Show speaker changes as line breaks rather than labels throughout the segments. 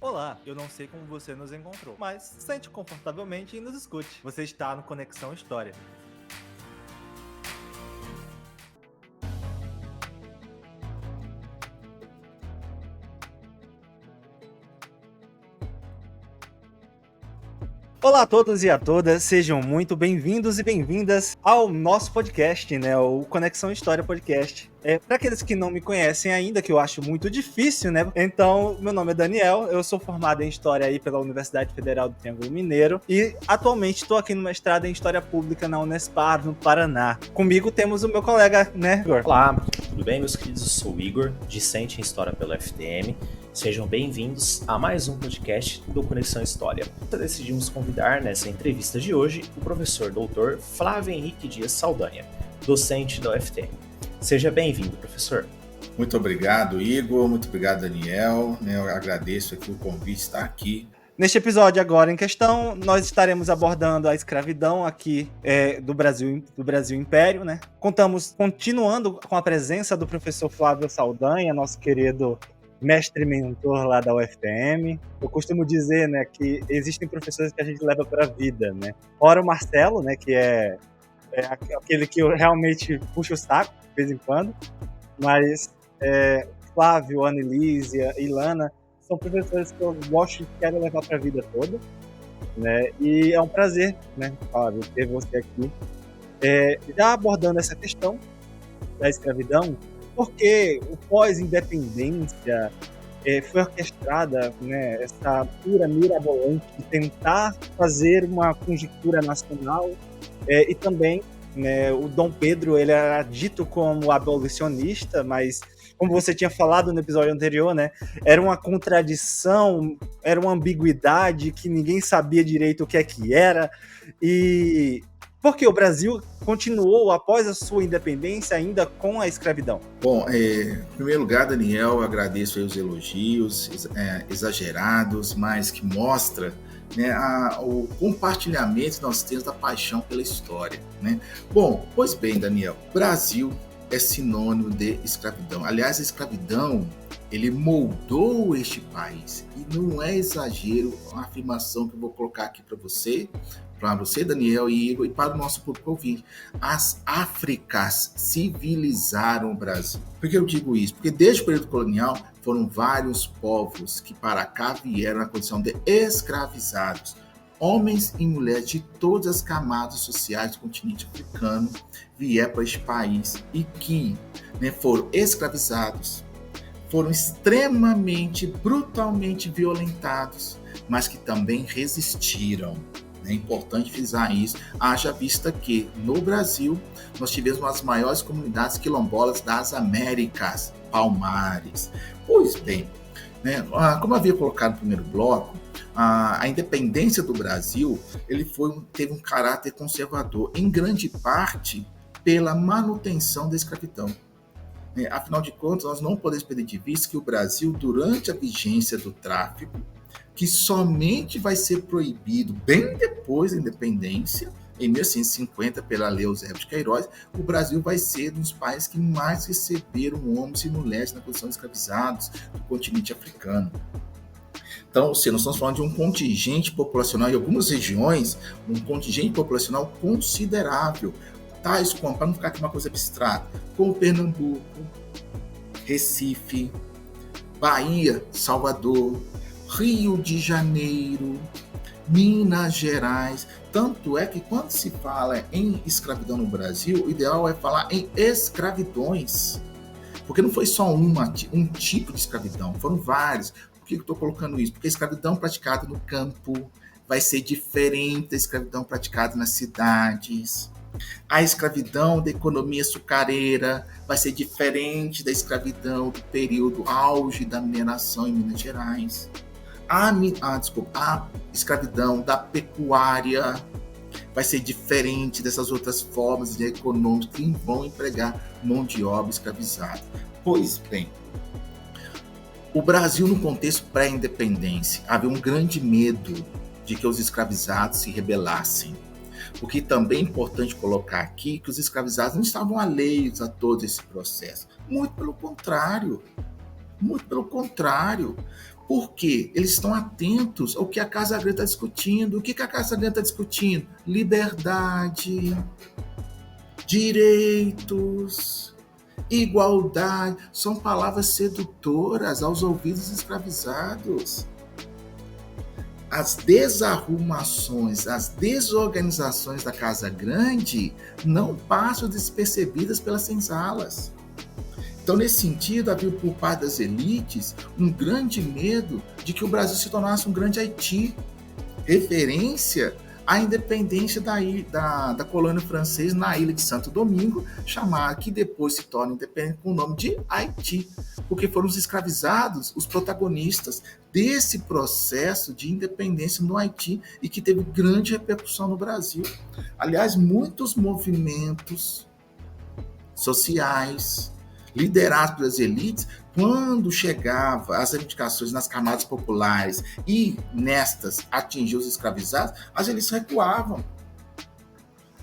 Olá, eu não sei como você nos encontrou, mas sente confortavelmente e nos escute. Você está no Conexão História. Olá a todos e a todas, sejam muito bem-vindos e bem-vindas ao nosso podcast, né, o Conexão História Podcast. Para aqueles que não me conhecem ainda, que eu acho muito difícil, né? Então, meu nome é Daniel, eu sou formado em História aí pela Universidade Federal do Triângulo Mineiro e atualmente estou aqui no mestrado em História Pública na Unespar, no Paraná. Comigo temos o meu colega, né, Igor?
Olá, tudo bem, meus queridos? Eu sou o Igor, discente em História pela UFTM. Sejam bem-vindos a mais um podcast do Conexão História. Decidimos convidar nessa entrevista de hoje o professor Dr. Flávio Henrique Dias Saldanha, docente da UFTM. Seja bem-vindo, professor.
Muito obrigado, Igor. Muito obrigado, Daniel. Eu agradeço aqui o convite de estar aqui.
Neste episódio agora em questão, nós estaremos abordando a escravidão aqui do Brasil Império, né? Continuando com a presença do professor Flávio Saldanha, nosso querido mestre mentor lá da UFTM. Eu costumo dizer, né, que existem professores que a gente leva para a vida, né? Ora o Marcelo, né, que é aquele que eu realmente puxo o saco de vez em quando, mas Flávio, Anelísia e Ilana são professores que eu gosto e quero levar para a vida toda, né? E é um prazer, né, Flávio, ter você aqui, já abordando essa questão da escravidão, porque o pós-independência foi orquestrada, né, essa pura mirabolante de tentar fazer uma conjectura nacional, e também, né, o Dom Pedro ele era dito como abolicionista, mas como você tinha falado no episódio anterior, né, era uma contradição, era uma ambiguidade que ninguém sabia direito o que é que era, e porque o Brasil continuou, após a sua independência, ainda com a escravidão?
Bom, em primeiro lugar, Daniel, eu agradeço aí os elogios exagerados, mas que mostra, né, o compartilhamento que nós temos da paixão pela história, né? Bom, pois bem, Daniel, Brasil é sinônimo de escravidão. Aliás, a escravidão, ele moldou este país. E não é exagero a afirmação que eu vou colocar aqui para você, Daniel e Igor, e para o nosso público ouvir. As Áfricas civilizaram o Brasil. Por que eu digo isso? Porque desde o período colonial foram vários povos que para cá vieram na condição de escravizados. Homens e mulheres de todas as camadas sociais do continente africano vieram para este país e que, né, foram escravizados, foram extremamente, brutalmente violentados, mas que também resistiram. É importante frisar isso, haja vista que, no Brasil, nós tivemos uma das maiores comunidades quilombolas das Américas, Palmares. Pois bem, né, como eu havia colocado no primeiro bloco, a independência do Brasil teve um caráter conservador, em grande parte pela manutenção da escravidão. Afinal de contas, nós não podemos perder de vista que o Brasil, durante a vigência do tráfico, que somente vai ser proibido bem depois da independência, em 1850, pela Lei Eusébio de Queiroz, o Brasil vai ser um dos países que mais receberam homens e mulheres na condição de escravizados do continente africano. Então, nós estamos falando de um contingente populacional, em algumas regiões, um contingente populacional considerável, tais como, para não ficar aqui uma coisa abstrata, como Pernambuco, Recife, Bahia, Salvador, Rio de Janeiro, Minas Gerais. Tanto é que quando se fala em escravidão no Brasil, o ideal é falar em escravidões, porque não foi só um tipo de escravidão, foram vários. Por que eu estou colocando isso? Porque a escravidão praticada no campo vai ser diferente da escravidão praticada nas cidades. A escravidão da economia açucareira vai ser diferente da escravidão do período auge da mineração em Minas Gerais. A escravidão da pecuária vai ser diferente dessas outras formas de econômicas que vão empregar mão de obra escravizada. Pois bem, o Brasil, no contexto pré-independência, havia um grande medo de que os escravizados se rebelassem. O que também é importante colocar aqui, que os escravizados não estavam alheios a todo esse processo. Muito pelo contrário. Muito pelo contrário. Por quê? Eles estão atentos ao que a Casa Grande está discutindo. O que a Casa Grande está discutindo? Liberdade, direitos, igualdade. São palavras sedutoras aos ouvidos escravizados. As desarrumações, as desorganizações da Casa Grande não passam despercebidas pelas senzalas. Então, nesse sentido, havia por parte das elites um grande medo de que o Brasil se tornasse um grande Haiti, referência à independência da colônia francesa na ilha de Santo Domingo, chamada, que depois se torna independente com o nome de Haiti, porque foram os escravizados os protagonistas desse processo de independência no Haiti e que teve grande repercussão no Brasil. Aliás, muitos movimentos sociais liderados pelas elites, quando chegava as reivindicações nas camadas populares e nestas atingiam os escravizados, as elites recuavam.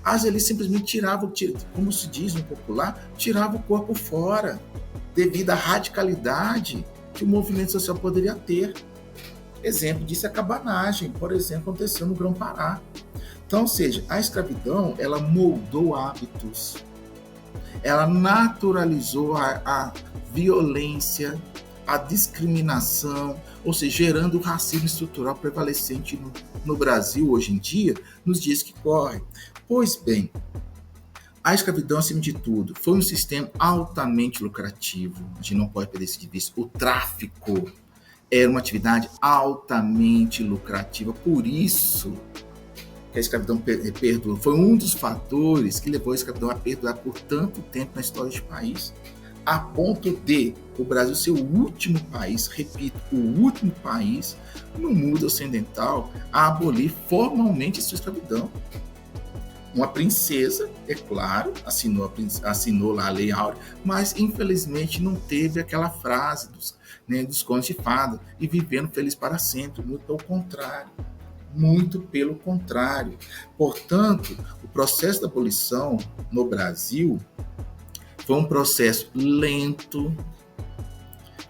As elites simplesmente tiravam, como se diz no popular, tiravam o corpo fora, devido à radicalidade que o movimento social poderia ter. Exemplo disso é a cabanagem, por exemplo, aconteceu no Grão-Pará. Então, ou seja, a escravidão, ela moldou hábitos, ela naturalizou a violência, a discriminação, ou seja, gerando o racismo estrutural prevalecente no Brasil hoje em dia, nos dias que correm. Pois bem, a escravidão, acima de tudo, foi um sistema altamente lucrativo. A gente não pode perder isso de vista. O tráfico era uma atividade altamente lucrativa, por isso que a escravidão perdurou. Foi um dos fatores que levou a escravidão a perdurar por tanto tempo na história do país, a ponto de o Brasil ser o último país, repito, o último país no mundo ocidental a abolir formalmente a sua escravidão. Uma princesa, é claro, assinou lá a Lei Áurea, mas infelizmente não teve aquela frase dos contos de fada e vivendo feliz para sempre, muito pelo contrário. Muito pelo contrário. Portanto, o processo da abolição no Brasil foi um processo lento,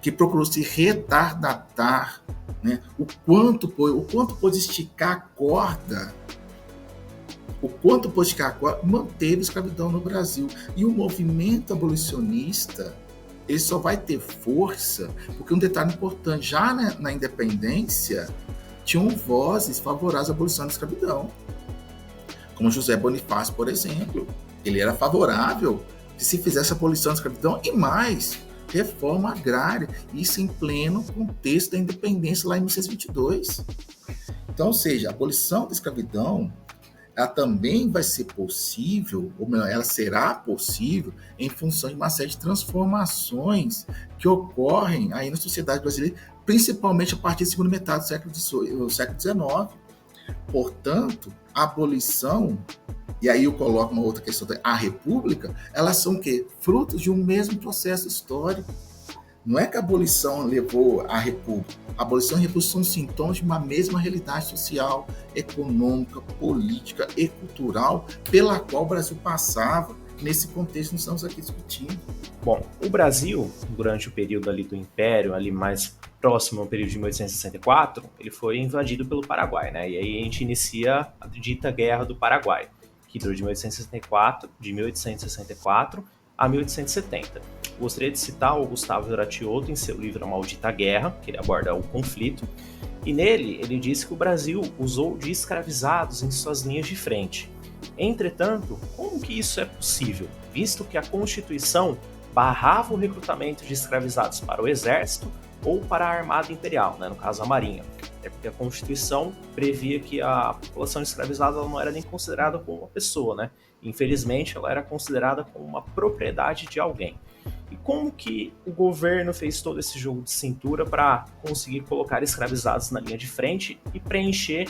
que procurou se retardatar, né? O quanto pôde esticar a corda, manteve a escravidão no Brasil. E o movimento abolicionista, ele só vai ter força, porque um detalhe importante, já na independência, tinham vozes favoráveis à abolição da escravidão, como José Bonifácio, por exemplo. Ele era favorável que se fizesse a abolição da escravidão e mais, reforma agrária, isso em pleno contexto da independência lá em 1622. Então, ou seja, a abolição da escravidão, ela também vai ser possível, ou melhor, ela será possível em função de uma série de transformações que ocorrem aí na sociedade brasileira, principalmente a partir da segunda metade do século XIX. Portanto, a abolição, e aí eu coloco uma outra questão, a república, elas são o quê? Frutos de um mesmo processo histórico. Não é que a abolição levou à república. A abolição e a república são sintomas de uma mesma realidade social, econômica, política e cultural pela qual o Brasil passava. Nesse contexto, nós estamos aqui discutindo.
Bom, o Brasil, durante o período ali do Império, ali mais próximo ao período de 1864, ele foi invadido pelo Paraguai, né? E aí a gente inicia a dita Guerra do Paraguai, que durou de 1864 a 1870. Gostaria de citar o Gustavo Horaciotto em seu livro A Maldita Guerra, que ele aborda o conflito, e nele ele diz que o Brasil usou de escravizados em suas linhas de frente. Entretanto, como que isso é possível, visto que a Constituição barrava o recrutamento de escravizados para o Exército ou para a Armada Imperial, né, no caso a Marinha? É porque a Constituição previa que a população escravizada ela não era nem considerada como uma pessoa, né? Infelizmente, ela era considerada como uma propriedade de alguém. E como que o governo fez todo esse jogo de cintura para conseguir colocar escravizados na linha de frente e preencher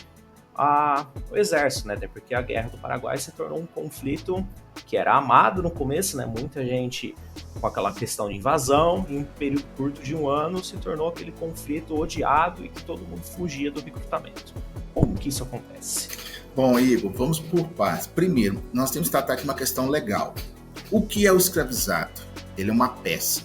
o exército, né? Até porque a Guerra do Paraguai se tornou um conflito que era amado no começo, né? Muita gente com aquela questão de invasão, em um período curto de um ano se tornou aquele conflito odiado e que todo mundo fugia do recrutamento. Como que isso acontece?
Bom, Igor, vamos por partes. Primeiro, nós temos que tratar aqui uma questão legal. O que é o escravizado? Ele é uma peça.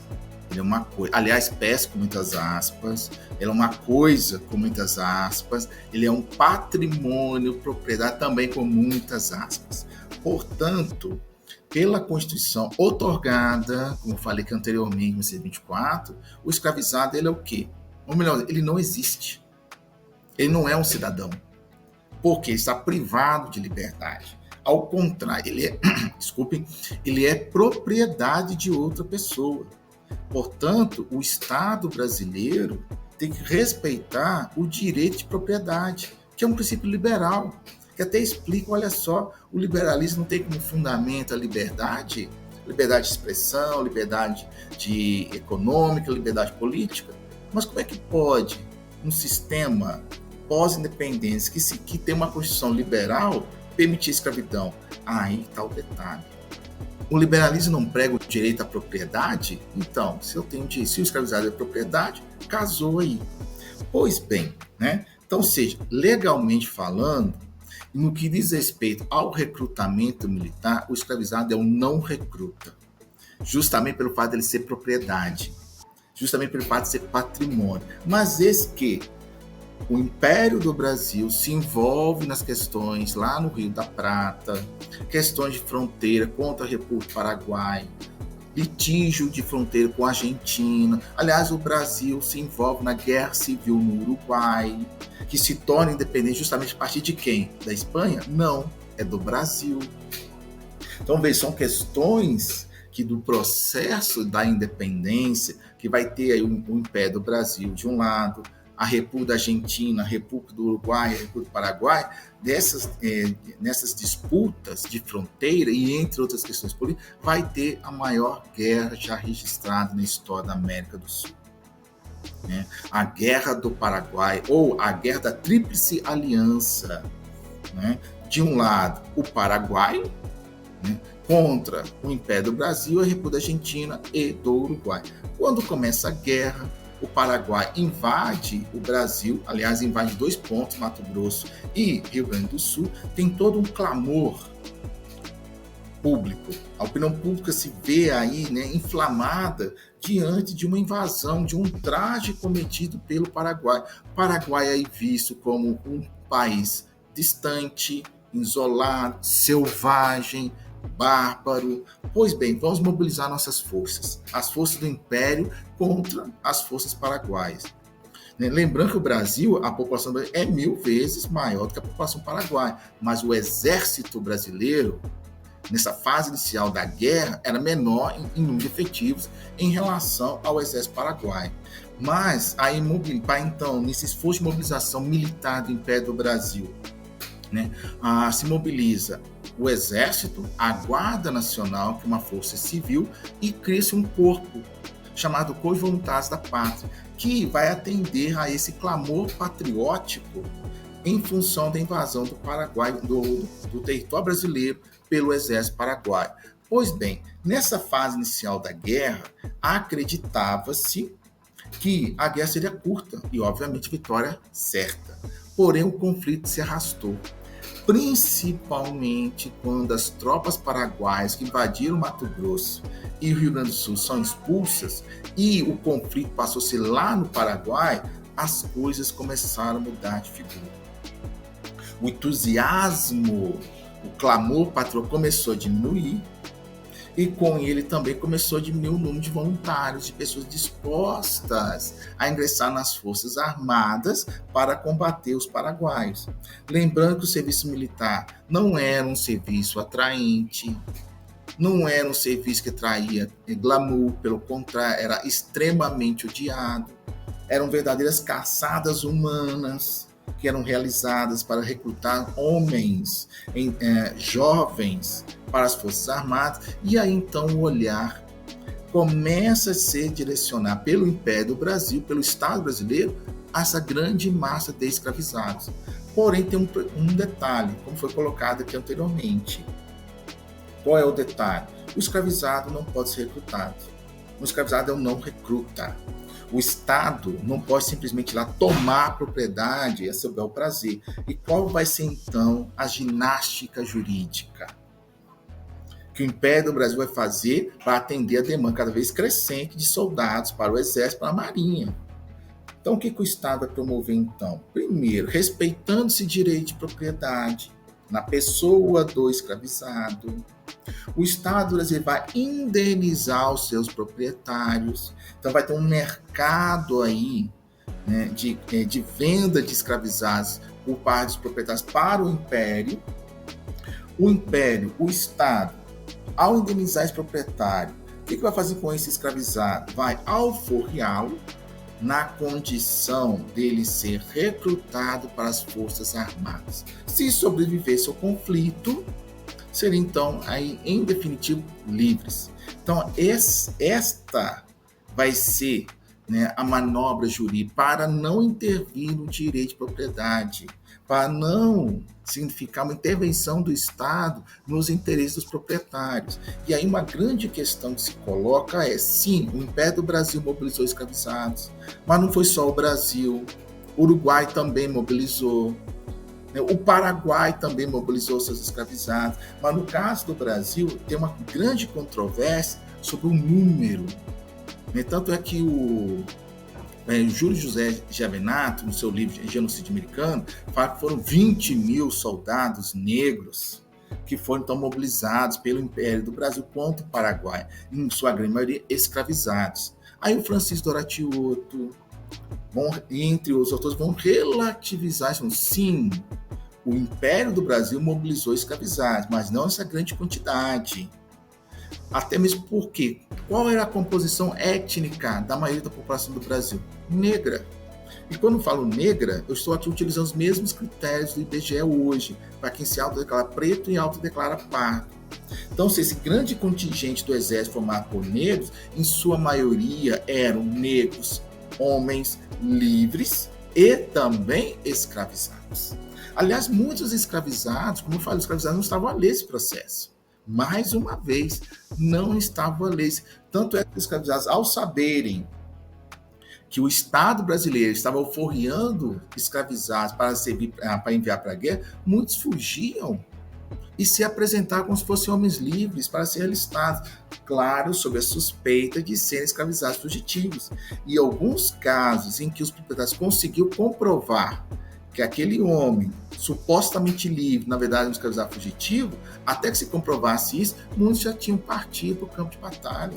Ele é uma coisa, aliás, peça com muitas aspas, ele é uma coisa com muitas aspas, ele é um patrimônio, propriedade também com muitas aspas. Portanto, pela Constituição outorgada, como eu falei que anteriormente, em 1924, o escravizado ele é o quê? Ou melhor, ele não existe. Ele não é um cidadão, porque está privado de liberdade. Ao contrário, ele é propriedade de outra pessoa. Portanto, o Estado brasileiro tem que respeitar o direito de propriedade, que é um princípio liberal, que até explica, olha só, o liberalismo não tem como fundamento a liberdade de expressão, liberdade econômica, liberdade política. Mas como é que pode um sistema pós-independência que tem uma Constituição liberal permitir escravidão? Aí está o detalhe. O liberalismo não prega o direito à propriedade? Então, se o escravizado é propriedade, casou aí. Pois bem, né? Então, seja, legalmente falando, no que diz respeito ao recrutamento militar, o escravizado é um não recruta. Justamente pelo fato de ele ser propriedade. Justamente pelo fato de ser patrimônio. Mas eis que o Império do Brasil se envolve nas questões lá no Rio da Prata, questões de fronteira contra a República do Paraguai, litígio de fronteira com a Argentina. Aliás, o Brasil se envolve na Guerra Civil no Uruguai, que se torna independente justamente a partir de quem? Da Espanha? Não, é do Brasil. Então, veja, são questões que do processo da independência, que vai ter aí o Império do Brasil de um lado, a República da Argentina, a República do Uruguai, a República do Paraguai, nessas disputas de fronteira e entre outras questões políticas, vai ter a maior guerra já registrada na história da América do Sul. Né? A Guerra do Paraguai, ou a Guerra da Tríplice Aliança. Né? De um lado, o Paraguai, né? Contra o Império do Brasil, a República da Argentina e do Uruguai. Quando começa a guerra, o Paraguai invade o Brasil, aliás, invade 2 pontos, Mato Grosso e Rio Grande do Sul, tem todo um clamor público. A opinião pública se vê aí, né, inflamada diante de uma invasão, de um ultraje cometido pelo Paraguai. O Paraguai é aí visto como um país distante, isolado, selvagem, bárbaro. Pois bem, vamos mobilizar nossas forças, as forças do Império contra as forças paraguaias. Lembrando que o Brasil, a população é 1000 vezes maior do que a população paraguaia, mas o exército brasileiro, nessa fase inicial da guerra, era menor em número de efetivos em relação ao exército paraguaio. Mas, aí, então, nesse esforço de mobilização militar do Império do Brasil, né, se mobiliza o Exército, a Guarda Nacional, que é uma força civil, e cria-se um corpo chamado Corpo de Voluntários da Pátria, que vai atender a esse clamor patriótico em função da invasão do Paraguai, do território brasileiro pelo Exército Paraguaio. Pois bem, nessa fase inicial da guerra, acreditava-se que a guerra seria curta e, obviamente, vitória certa. Porém, o conflito se arrastou, principalmente quando as tropas paraguaias que invadiram Mato Grosso e o Rio Grande do Sul são expulsas e o conflito passou a ser lá no Paraguai, as coisas começaram a mudar de figura. O entusiasmo, o clamor patriota começou a diminuir e com ele também começou a diminuir o número de voluntários, de pessoas dispostas a ingressar nas Forças Armadas para combater os paraguaios. Lembrando que o serviço militar não era um serviço atraente, não era um serviço que traía glamour, pelo contrário, era extremamente odiado. Eram verdadeiras caçadas humanas que eram realizadas para recrutar homens, jovens, para as Forças Armadas, e aí então o olhar começa a ser direcionado pelo Império do Brasil, pelo Estado brasileiro, a essa grande massa de escravizados. Porém, tem um detalhe, como foi colocado aqui anteriormente. Qual é o detalhe? O escravizado não pode ser recrutado. O escravizado é um não recruta. O Estado não pode simplesmente ir lá tomar a propriedade a seu bel prazer. E qual vai ser, então, a ginástica jurídica? que o Império do Brasil vai fazer para atender a demanda cada vez crescente de soldados para o Exército e para a Marinha. Então, o que o Estado vai promover, então? Primeiro, respeitando-se direito de propriedade na pessoa do escravizado. O Estado brasileiro vai indenizar os seus proprietários. Então, vai ter um mercado aí, né, de venda de escravizados por parte dos proprietários para o Império. O Império, o Estado, ao indenizar esse proprietário, o que vai fazer com esse escravizado? Vai alforriá-lo na condição dele ser recrutado para as Forças Armadas. Se sobrevivesse ao conflito, seriam então, aí, em definitivo, livres. Então, esta vai ser, né, a manobra jurídica para não intervir no direito de propriedade, para não significar uma intervenção do Estado nos interesses dos proprietários. E aí uma grande questão que se coloca é, sim, o Império do Brasil mobilizou escravizados, mas não foi só o Brasil, o Uruguai também mobilizou, né? O Paraguai também mobilizou seus escravizados, mas no caso do Brasil tem uma grande controvérsia sobre o número, né? Tanto é que o Júlio José de Avenato, no seu livro Genocídio Americano, fala que foram 20 mil soldados negros que foram então mobilizados pelo Império do Brasil contra o Paraguai, em sua grande maioria escravizados. Aí o Francisco Doratioto, entre os autores, vão relativizar isso. Sim, o Império do Brasil mobilizou escravizados, mas não essa grande quantidade. Até mesmo porque, qual era a composição étnica da maioria da população do Brasil? Negra. E quando falo negra, eu estou aqui utilizando os mesmos critérios do IBGE hoje, para quem se autodeclara preto e autodeclara pardo. Então, se esse grande contingente do Exército formado por negros, em sua maioria eram negros, homens livres e também escravizados. Aliás, muitos escravizados, como eu falei, os escravizados não estavam a ler esse processo. Mais uma vez, não estavam a ler. Tanto é que os escravizados, ao saberem que o Estado brasileiro estava alforriando escravizados para enviar para a guerra, muitos fugiam e se apresentavam como se fossem homens livres para serem alistados. Claro, sob a suspeita de serem escravizados fugitivos. E alguns casos em que os proprietários conseguiram comprovar que aquele homem supostamente livre, na verdade, um escravizado fugitivo, até que se comprovasse isso, muitos já tinham partido para o campo de batalha.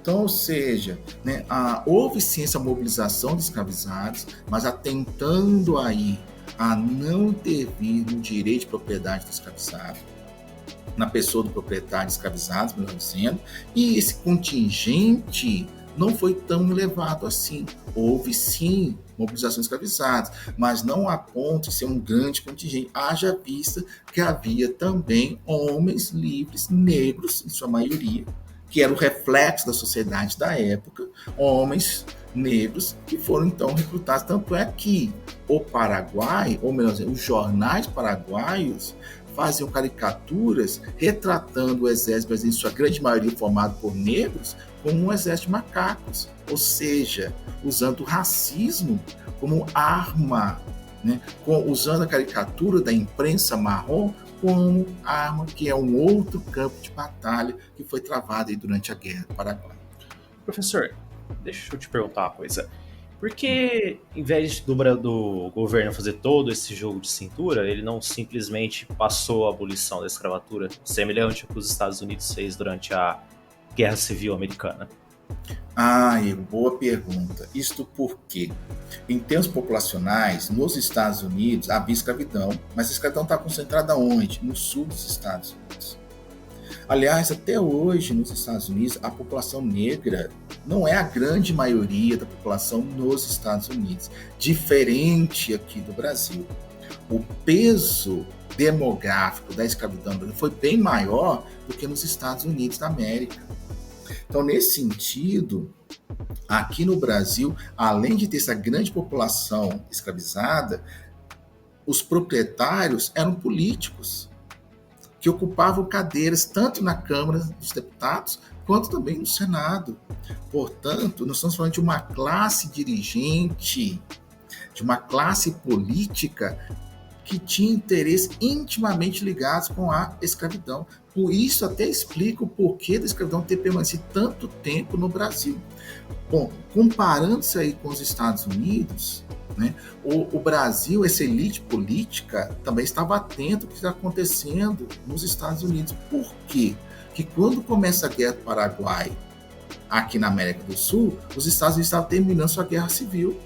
Então, ou seja, né, houve sim essa mobilização de escravizados, mas atentando aí a não intervir no direito de propriedade do escravizado, na pessoa do proprietário escravizado, melhor dizendo, e esse contingente não foi tão elevado assim. Houve sim mobilização de escravizados, mas não a ponto de ser um grande contingente, haja vista que havia também homens livres, negros, em sua maioria, que era o reflexo da sociedade da época, homens negros que foram então recrutados. Tanto é que o Paraguai, ou melhor dizendo, os jornais paraguaios faziam caricaturas retratando o exército brasileiro, em sua grande maioria formado por negros, como um exército de macacos, ou seja, usando o racismo como arma, né? Usando a caricatura da imprensa marrom como arma, que é um outro campo de batalha que foi travado aí durante a Guerra do Paraguai.
Professor, deixa eu te perguntar uma coisa. Por que, em vez do governo fazer todo esse jogo de cintura, ele não simplesmente passou a abolição da escravatura, semelhante ao que os Estados Unidos fez durante a Guerra Civil Americana?
Igor, boa pergunta. Isto porque, em termos populacionais, nos Estados Unidos havia escravidão, mas a escravidão está concentrada onde? No sul dos Estados Unidos. Aliás, até hoje, nos Estados Unidos, a população negra não é a grande maioria da população nos Estados Unidos, diferente aqui do Brasil. O peso demográfico da escravidão foi bem maior do que nos Estados Unidos da América. Então, nesse sentido, aqui no Brasil, além de ter essa grande população escravizada, os proprietários eram políticos que ocupavam cadeiras tanto na Câmara dos Deputados quanto também no Senado. Portanto, nós estamos falando de uma classe dirigente, de uma classe política que tinham interesses intimamente ligados com a escravidão. Por isso até explica o porquê da escravidão ter permanecido tanto tempo no Brasil. Bom, comparando-se aí com os Estados Unidos, né, o Brasil, essa elite política, também estava atento ao que está acontecendo nos Estados Unidos. Por quê? Que quando começa a Guerra do Paraguai, aqui na América do Sul, os Estados Unidos estavam terminando sua guerra civil.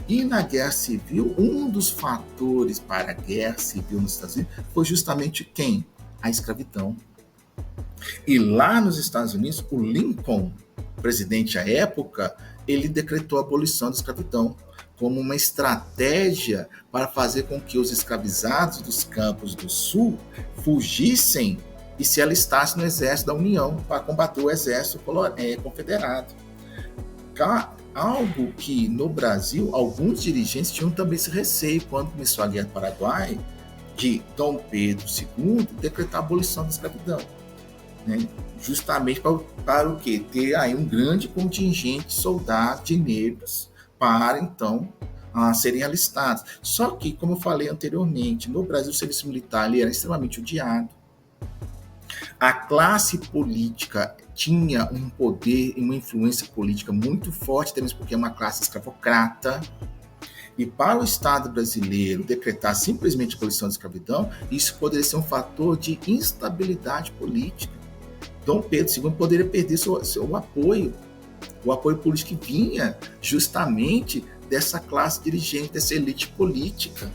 E na guerra civil, um dos fatores para a guerra civil nos Estados Unidos foi justamente quem? A escravidão. E lá nos Estados Unidos, o Lincoln, presidente à época, ele decretou a abolição da escravidão como uma estratégia para fazer com que os escravizados dos campos do Sul fugissem e se alistassem no exército da União para combater o exército confederado. Algo que no Brasil alguns dirigentes tinham também esse receio quando começou a Guerra do Paraguai, de Dom Pedro II decretar a abolição da escravidão, né? Justamente para o quê? Ter aí um grande contingente de soldados, de negros, para então serem alistados. Só que, como eu falei anteriormente, no Brasil o serviço militar ele era extremamente odiado. A classe política tinha um poder e uma influência política muito forte, até mesmo porque é uma classe escravocrata. E para o Estado brasileiro decretar simplesmente a abolição da escravidão, isso poderia ser um fator de instabilidade política. Dom Pedro II poderia perder seu apoio, o apoio político que vinha justamente dessa classe dirigente, dessa elite política.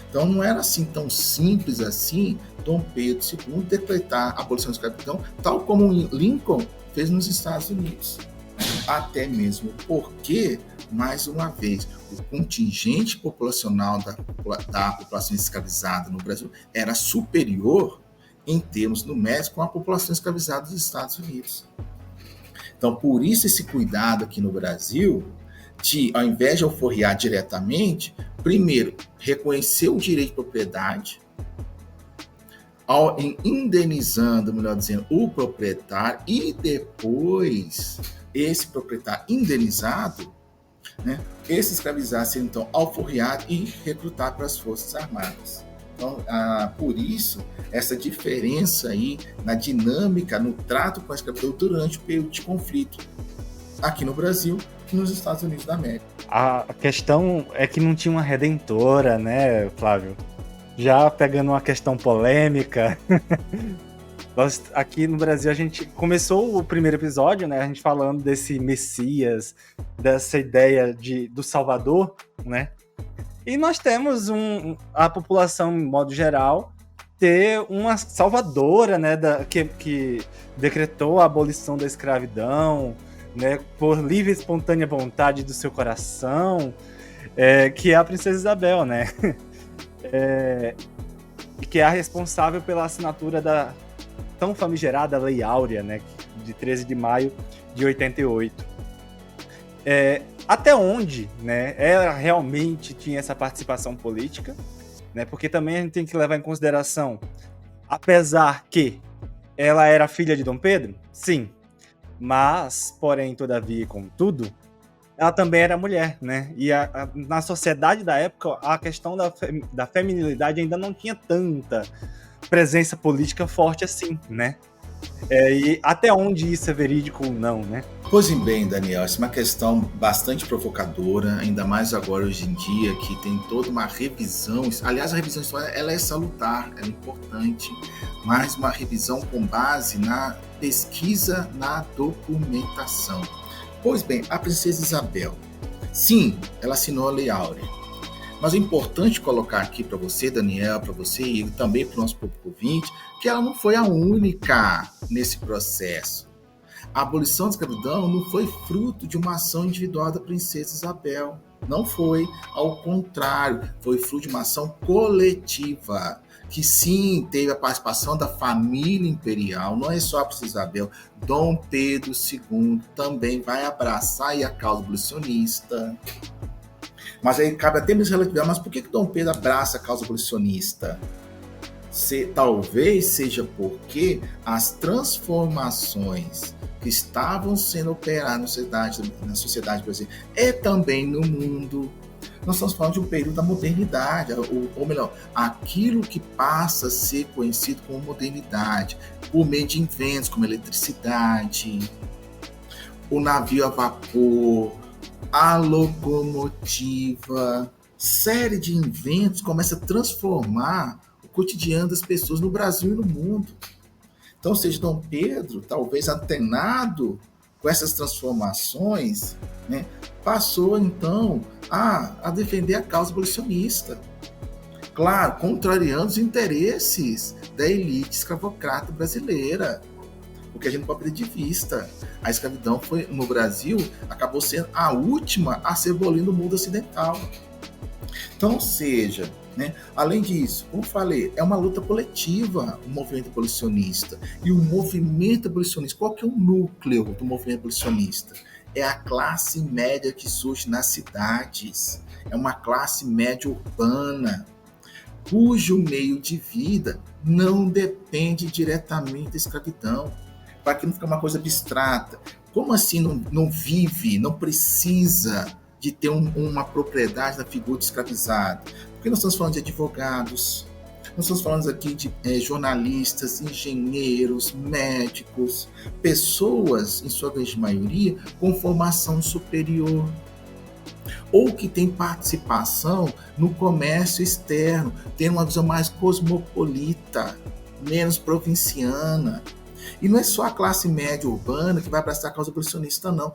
Então não era assim tão simples assim Dom Pedro II decretar a abolição da escravidão, tal como Lincoln fez nos Estados Unidos. Até mesmo porque, mais uma vez, o contingente populacional da população escravizada no Brasil era superior em termos numéricos com a população escravizada dos Estados Unidos. Então, por isso esse cuidado aqui no Brasil de, ao invés de alforriar diretamente, primeiro, reconhecer o direito de propriedade, indenizando, melhor dizendo, o proprietário, e depois esse proprietário indenizado, né, esse escravizado ser então alforriado e recrutado para as Forças Armadas. Então, por isso, essa diferença aí na dinâmica, no trato com a escravidão durante o período de conflito aqui no Brasil e nos Estados Unidos da América.
A questão é que não tinha uma redentora, né, Flávio? Já pegando uma questão polêmica, nós, aqui no Brasil a gente começou o primeiro episódio, né, a gente falando desse Messias, dessa ideia do Salvador, né? E nós temos a população, de modo geral, ter uma salvadora, né, que decretou a abolição da escravidão, né, por livre e espontânea vontade do seu coração, que é a Princesa Isabel, né? Que é a responsável pela assinatura da tão famigerada Lei Áurea, né, de 13 de maio de 88. Até onde, né, ela realmente tinha essa participação política, né, porque também a gente tem que levar em consideração, apesar que ela era filha de Dom Pedro, sim, mas, porém, todavia e contudo, ela também era mulher, né, e na sociedade da época, a questão da feminilidade ainda não tinha tanta presença política forte assim, né. E até onde isso é verídico ou não, né?
Pois bem, Daniel, essa é uma questão bastante provocadora, ainda mais agora hoje em dia, que tem toda uma revisão. Aliás, a revisão histórica ela é salutar, ela é importante, mas uma revisão com base na pesquisa, na documentação. Pois bem, a Princesa Isabel, sim, ela assinou a Lei Áurea. Mas é importante colocar aqui para você, Daniel, para você e também para o nosso público ouvinte, que ela não foi a única nesse processo. A abolição da escravidão não foi fruto de uma ação individual da Princesa Isabel. Não foi, ao contrário, foi fruto de uma ação coletiva, que sim, teve a participação da família imperial, não é só a Princesa Isabel, Dom Pedro II também vai abraçar aí a causa abolicionista. Mas aí cabe até mesmo relatividade, mas por que Dom Pedro abraça a causa abolicionista? Talvez seja porque as transformações que estavam sendo operadas na sociedade brasileira e também no mundo, Nós estamos falando de um período da modernidade, ou melhor, aquilo que passa a ser conhecido como modernidade, por meio de inventos como a eletricidade, o navio a vapor, a locomotiva, série de inventos começa a transformar o cotidiano das pessoas no Brasil e no mundo. Então, ou seja, Dom Pedro, talvez antenado com essas transformações, né, passou então a defender a causa abolicionista. Claro, contrariando os interesses da elite escravocrata brasileira, porque a gente não pode perder de vista. A escravidão foi, no Brasil, acabou sendo a última a ser abolida no mundo ocidental. Então, ou seja, né, além disso, como falei, é uma luta coletiva o movimento abolicionista. E o movimento abolicionista, qual que é o núcleo do movimento abolicionista? É a classe média que surge nas cidades. É uma classe média urbana, cujo meio de vida não depende diretamente da escravidão. Para que não fique uma coisa abstrata. Como assim não vive, não precisa de ter uma propriedade da figura do escravizado? Porque nós estamos falando de advogados, nós estamos falando aqui de jornalistas, engenheiros, médicos, pessoas, em sua grande maioria, com formação superior, ou que tem participação no comércio externo, tem uma visão mais cosmopolita, menos provinciana. E não é só a classe média urbana que vai abraçar a causa abolicionista, não.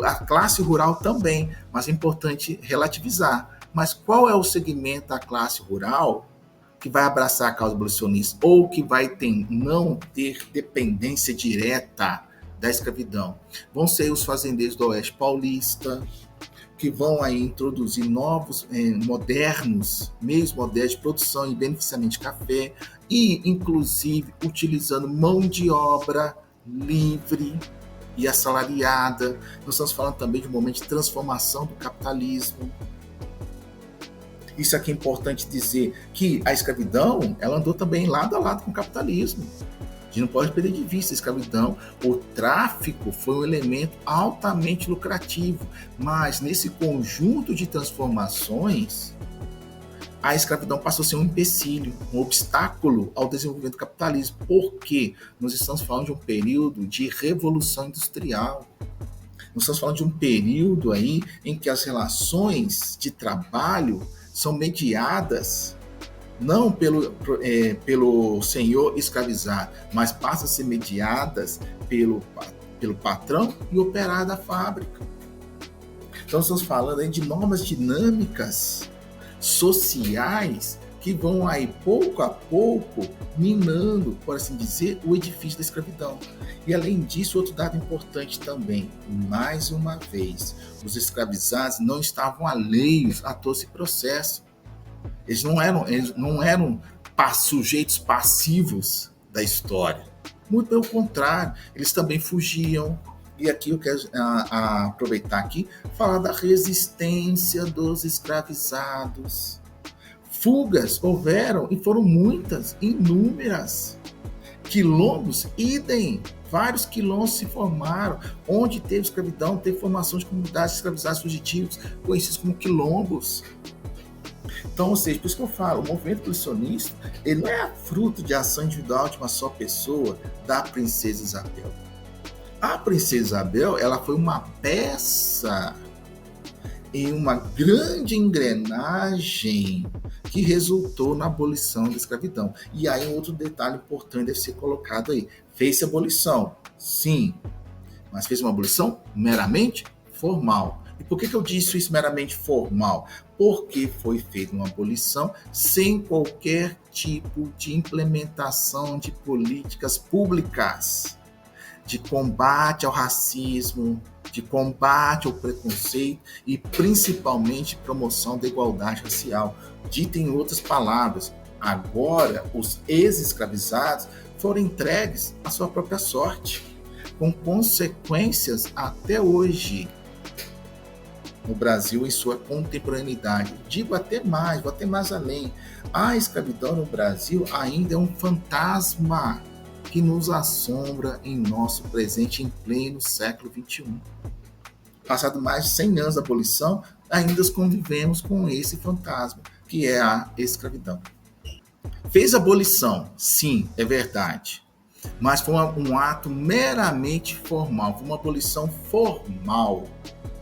A classe rural também, mas é importante relativizar. Mas qual é o segmento da classe rural que vai abraçar a causa abolicionista ou que vai não ter dependência direta da escravidão? Vão ser os fazendeiros do Oeste Paulista, que vão aí introduzir novos, meios modernos de produção e beneficiamento de café, e, inclusive, utilizando mão de obra livre e assalariada. Nós estamos falando também de um momento de transformação do capitalismo. Isso aqui é importante dizer, que a escravidão, ela andou também lado a lado com o capitalismo. A gente não pode perder de vista a escravidão. O tráfico foi um elemento altamente lucrativo, mas nesse conjunto de transformações, a escravidão passou a ser um empecilho, um obstáculo ao desenvolvimento do capitalismo, porque nós estamos falando de um período de revolução industrial. Nós estamos falando de um período aí em que as relações de trabalho são mediadas não pelo senhor escravizado, mas passam a ser mediadas pelo patrão e operário da fábrica. Então, estamos falando aí de normas dinâmicas sociais que vão aí, pouco a pouco, minando, por assim dizer, o edifício da escravidão. E, além disso, outro dado importante também, mais uma vez, os escravizados não estavam alheios a todo esse processo. Eles não eram sujeitos passivos da história. Muito pelo contrário, eles também fugiam. E aqui eu quero aproveitar aqui, falar da resistência dos escravizados. Fugas houveram e foram muitas, inúmeras. Quilombos, idem. Vários quilombos se formaram. Onde teve escravidão, teve formação de comunidades escravizadas fugitivos, conhecidos como quilombos. Então, ou seja, por isso que eu falo, o movimento abolicionista, ele não é fruto de ação individual de uma só pessoa, da princesa Isabel. A princesa Isabel, ela foi uma peça em uma grande engrenagem que resultou na abolição da escravidão. E aí, um outro detalhe importante deve ser colocado aí. Fez-se abolição? Sim. Mas fez uma abolição meramente formal. E por que eu disse isso meramente formal? Porque foi feita uma abolição sem qualquer tipo de implementação de políticas públicas, de combate ao racismo, de combate ao preconceito e principalmente promoção da igualdade racial. Dito em outras palavras, agora os ex-escravizados foram entregues à sua própria sorte, com consequências até hoje no Brasil em sua contemporaneidade. Digo até mais, vou até mais além. A escravidão no Brasil ainda é um fantasma que nos assombra em nosso presente, em pleno século XXI. Passado mais de 100 anos da abolição, ainda convivemos com esse fantasma, que é a escravidão. Fez abolição, sim, é verdade, mas foi um ato meramente formal, foi uma abolição formal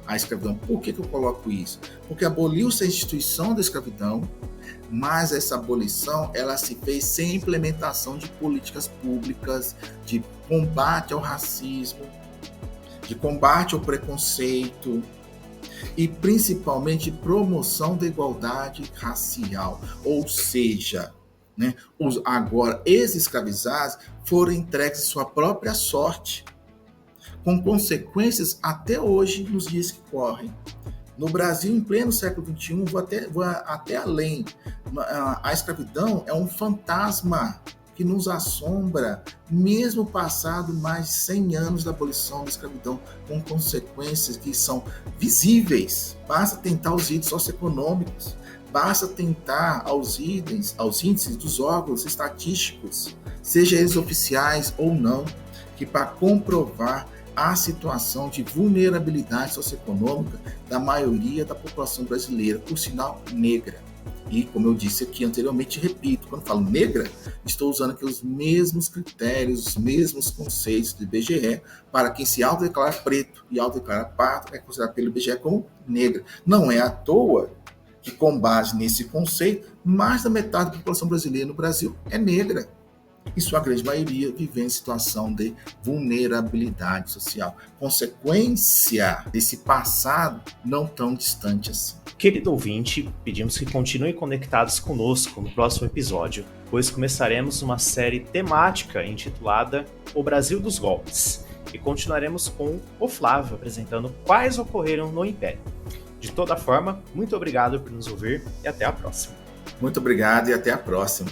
à escravidão. Por que eu coloco isso? Porque aboliu-se a instituição da escravidão, mas essa abolição ela se fez sem implementação de políticas públicas, de combate ao racismo, de combate ao preconceito e principalmente promoção da igualdade racial. Ou seja, né, os agora ex-escravizados foram entregues à sua própria sorte, com consequências até hoje nos dias que correm. No Brasil, em pleno século XXI, vou até além. A escravidão é um fantasma que nos assombra, mesmo passado mais de 100 anos da abolição da escravidão, com consequências que são visíveis. Basta tentar os índices socioeconômicos, basta tentar aos índices dos órgãos estatísticos, seja eles oficiais ou não, que para comprovar a situação de vulnerabilidade socioeconômica da maioria da população brasileira, por sinal negra. E, como eu disse aqui anteriormente, repito, quando falo negra, estou usando aqui os mesmos critérios, os mesmos conceitos do IBGE para quem se autodeclara preto e autodeclara pardo é considerado pelo IBGE como negra. Não é à toa que, com base nesse conceito, mais da metade da população brasileira no Brasil é negra. E sua grande maioria vive em situação de vulnerabilidade social. Consequência desse passado não tão distante assim.
Querido ouvinte, pedimos que continue conectados conosco no próximo episódio, pois começaremos uma série temática intitulada O Brasil dos Golpes, e continuaremos com o Flávio apresentando quais ocorreram no Império. De toda forma, muito obrigado por nos ouvir e até a próxima.
Muito obrigado e até a próxima.